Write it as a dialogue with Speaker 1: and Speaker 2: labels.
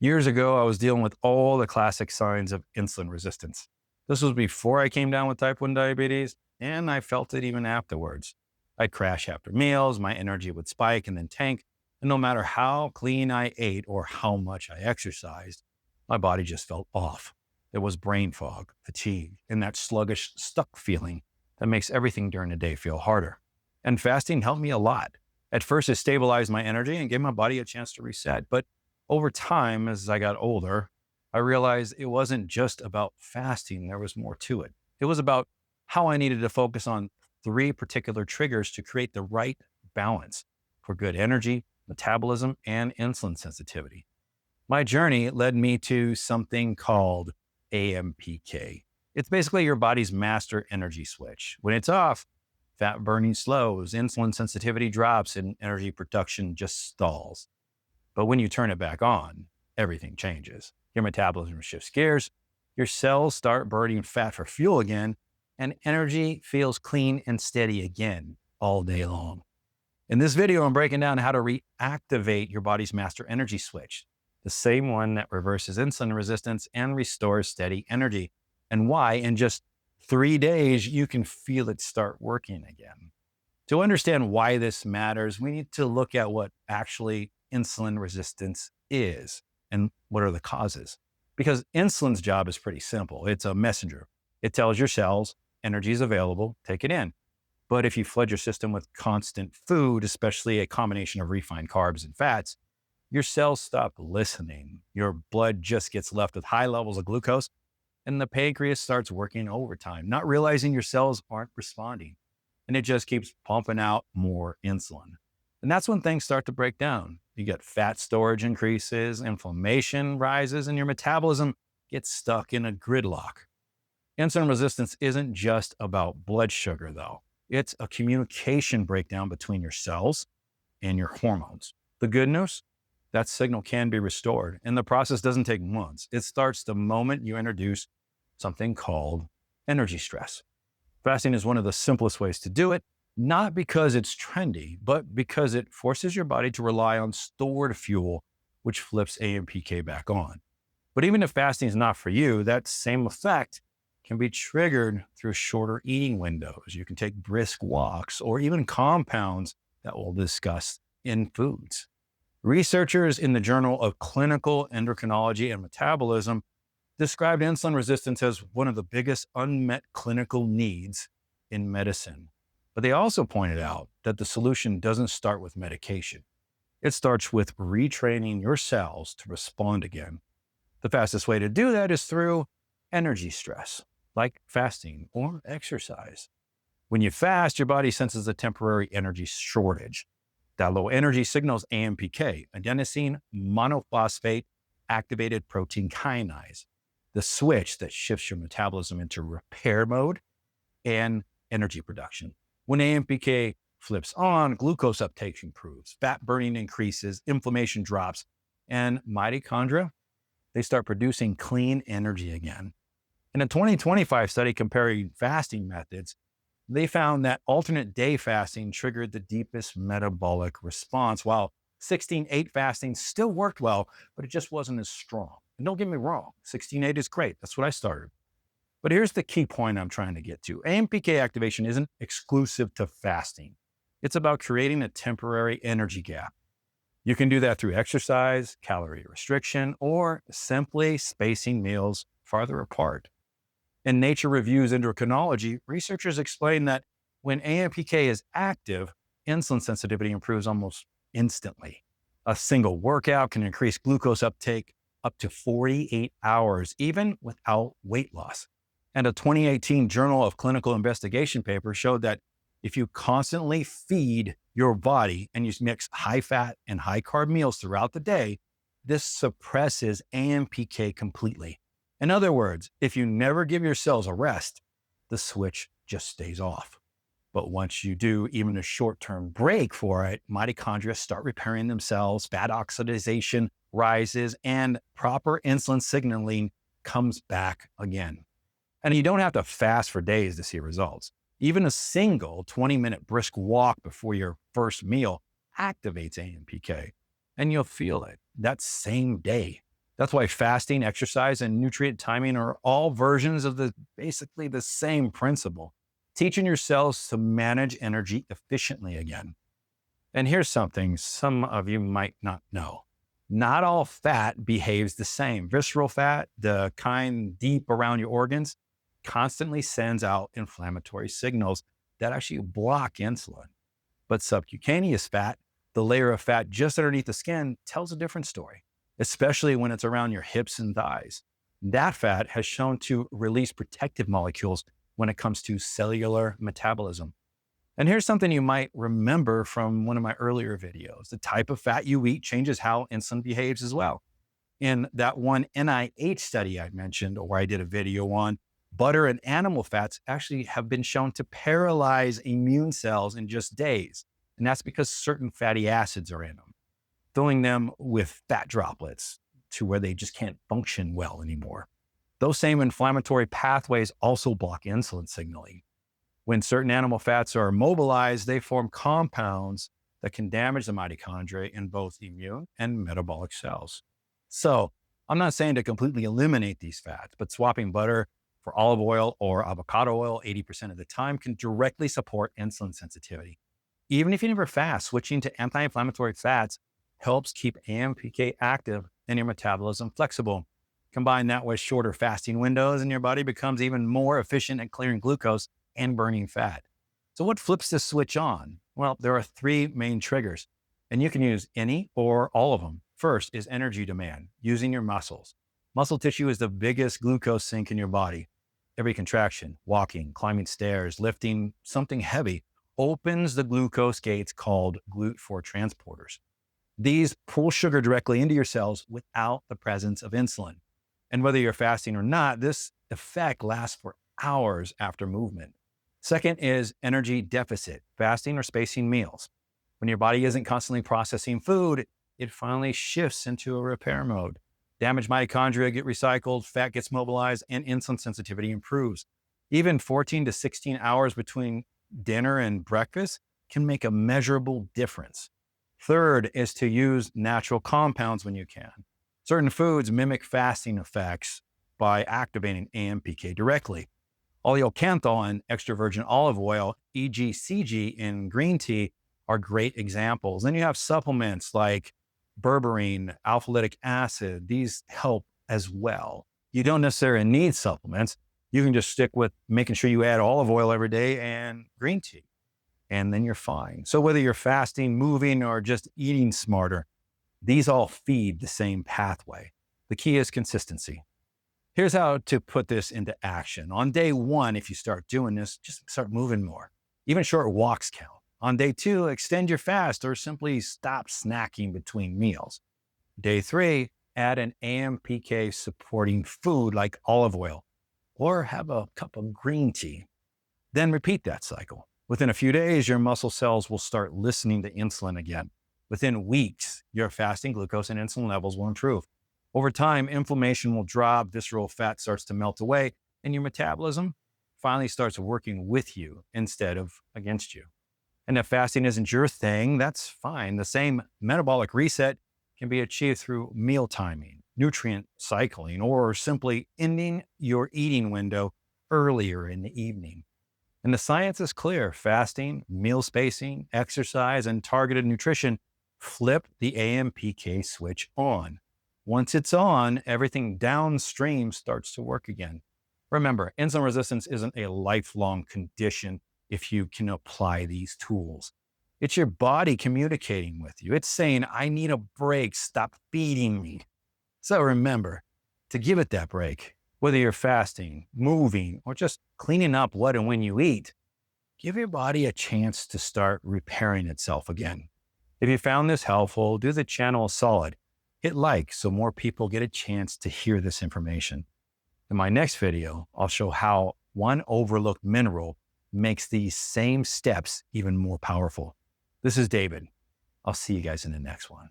Speaker 1: Years ago, I was dealing with all the classic signs of insulin resistance. This was before I came down with type 1 diabetes, and I felt it even afterwards. I'd crash after meals, my energy would spike and then tank, and no matter how clean I ate or how much I exercised, my body just felt off. There was brain fog, fatigue, and that sluggish, stuck feeling that makes everything during the day feel harder. And fasting helped me a lot. At first, it stabilized my energy and gave my body a chance to reset, but over time, as I got older, I realized it wasn't just about fasting. There was more to it. It was about how I needed to focus on three particular triggers to create the right balance for good energy, metabolism, and insulin sensitivity. My journey led me to something called AMPK. It's basically your body's master energy switch. When it's off, fat burning slows, insulin sensitivity drops, and energy production just stalls. But when you turn it back on, everything changes. Your metabolism shifts gears, your cells start burning fat for fuel again, and energy feels clean and steady again all day long. In this video, I'm breaking down how to reactivate your body's master energy switch, the same one that reverses insulin resistance and restores steady energy, and why in just 3 days you can feel it start working again. To understand why this matters, we need to look at what actually insulin resistance is and what are the causes. Because insulin's job is pretty simple. It's a messenger. It tells your cells energy is available, take it in. But if you flood your system with constant food, especially a combination of refined carbs and fats, your cells stop listening. Your blood just gets left with high levels of glucose, and the pancreas starts working overtime, not realizing your cells aren't responding. And it just keeps pumping out more insulin. And that's when things start to break down. You get fat storage increases, inflammation rises, and your metabolism gets stuck in a gridlock. Insulin resistance isn't just about blood sugar, though. It's a communication breakdown between your cells and your hormones. The good news, that signal can be restored, and the process doesn't take months. It starts the moment you introduce something called energy stress. Fasting is one of the simplest ways to do it, not because it's trendy, but because it forces your body to rely on stored fuel, which flips AMPK back on. But even if fasting is not for you, that same effect can be triggered through shorter eating windows. You can take brisk walks or even compounds that we'll discuss in foods. Researchers in the Journal of Clinical Endocrinology and Metabolism described insulin resistance as one of the biggest unmet clinical needs in medicine. But they also pointed out that the solution doesn't start with medication. It starts with retraining your cells to respond again. The fastest way to do that is through energy stress, like fasting or exercise. When you fast, your body senses a temporary energy shortage. That low energy signals AMPK, adenosine monophosphate activated protein kinase, the switch that shifts your metabolism into repair mode and energy production. When AMPK flips on, glucose uptake improves, fat burning increases, inflammation drops, and mitochondria, they start producing clean energy again. In a 2025 study comparing fasting methods, they found that alternate day fasting triggered the deepest metabolic response, while 16-8 fasting still worked well, but it just wasn't as strong. And don't get me wrong, 16-8 is great. That's what I started. But here's the key point I'm trying to get to. AMPK activation isn't exclusive to fasting. It's about creating a temporary energy gap. You can do that through exercise, calorie restriction, or simply spacing meals farther apart. In Nature Reviews Endocrinology, researchers explain that when AMPK is active, insulin sensitivity improves almost instantly. A single workout can increase glucose uptake up to 48 hours, even without weight loss. And a 2018 Journal of Clinical Investigation paper showed that if you constantly feed your body and you mix high fat and high carb meals throughout the day, this suppresses AMPK completely. In other words, if you never give your cells a rest, the switch just stays off. But once you do even a short-term break for it, mitochondria start repairing themselves, fat oxidation rises, and proper insulin signaling comes back again. And you don't have to fast for days to see results. Even a single 20-minute brisk walk before your first meal activates AMPK, and you'll feel it that same day. That's why fasting, exercise, and nutrient timing are all versions of basically the same principle, teaching your cells to manage energy efficiently again. And here's something some of you might not know. Not all fat behaves the same. Visceral fat, the kind deep around your organs, constantly sends out inflammatory signals that actually block insulin. But subcutaneous fat, the layer of fat just underneath the skin, tells a different story, especially when it's around your hips and thighs. That fat has shown to release protective molecules when it comes to cellular metabolism. And here's something you might remember from one of my earlier videos. The type of fat you eat changes how insulin behaves as well. In that one NIH study I mentioned, or I did a video on, butter and animal fats actually have been shown to paralyze immune cells in just days. And that's because certain fatty acids are in them, filling them with fat droplets to where they just can't function well anymore. Those same inflammatory pathways also block insulin signaling. When certain animal fats are mobilized, they form compounds that can damage the mitochondria in both immune and metabolic cells. So I'm not saying to completely eliminate these fats, but swapping butter for olive oil or avocado oil 80% of the time can directly support insulin sensitivity. Even if you never fast, switching to anti-inflammatory fats helps keep AMPK active and your metabolism flexible. Combine that with shorter fasting windows and your body becomes even more efficient at clearing glucose and burning fat. So what flips this switch on? Well, there are three main triggers, and you can use any or all of them. First is energy demand, using your muscles. Muscle tissue is the biggest glucose sink in your body. Every contraction, walking, climbing stairs, lifting something heavy opens the glucose gates called GLUT4 transporters. These pull sugar directly into your cells without the presence of insulin. And whether you're fasting or not, this effect lasts for hours after movement. Second is energy deficit, fasting or spacing meals. When your body isn't constantly processing food, it finally shifts into a repair mode. Damaged mitochondria get recycled, fat gets mobilized, and insulin sensitivity improves. Even 14 to 16 hours between dinner and breakfast can make a measurable difference. Third is to use natural compounds when you can. Certain foods mimic fasting effects by activating AMPK directly. Oleocanthal and extra virgin olive oil, e.g. CG in green tea, are great examples. Then you have supplements like berberine, alpha-litic acid. These help as well. You don't necessarily need supplements. You can just stick with making sure you add olive oil every day and green tea, and then you're fine. So whether you're fasting, moving, or just eating smarter, these all feed the same pathway. The key is consistency. Here's how to put this into action. On day one, if you start doing this, just start moving more. Even short walks count. On day two, extend your fast or simply stop snacking between meals. Day three, add an AMPK supporting food like olive oil or have a cup of green tea. Then repeat that cycle. Within a few days, your muscle cells will start listening to insulin again. Within weeks, your fasting glucose and insulin levels will improve. Over time, inflammation will drop, visceral fat starts to melt away, and your metabolism finally starts working with you instead of against you. And if fasting isn't your thing, that's fine. The same metabolic reset can be achieved through meal timing, nutrient cycling, or simply ending your eating window earlier in the evening. And the science is clear. Fasting, meal spacing, exercise, and targeted nutrition flip the AMPK switch on. Once it's on, everything downstream starts to work again. Remember, insulin resistance isn't a lifelong condition if you can apply these tools. It's your body communicating with you. It's saying, I need a break. Stop feeding me. So remember to give it that break, whether you're fasting, moving, or just cleaning up what and when you eat. Give your body a chance to start repairing itself again. If you found this helpful, do the channel a solid. Hit like so more people get a chance to hear this information. In my next video, I'll show how one overlooked mineral makes these same steps even more powerful. This is David. I'll see you guys in the next one.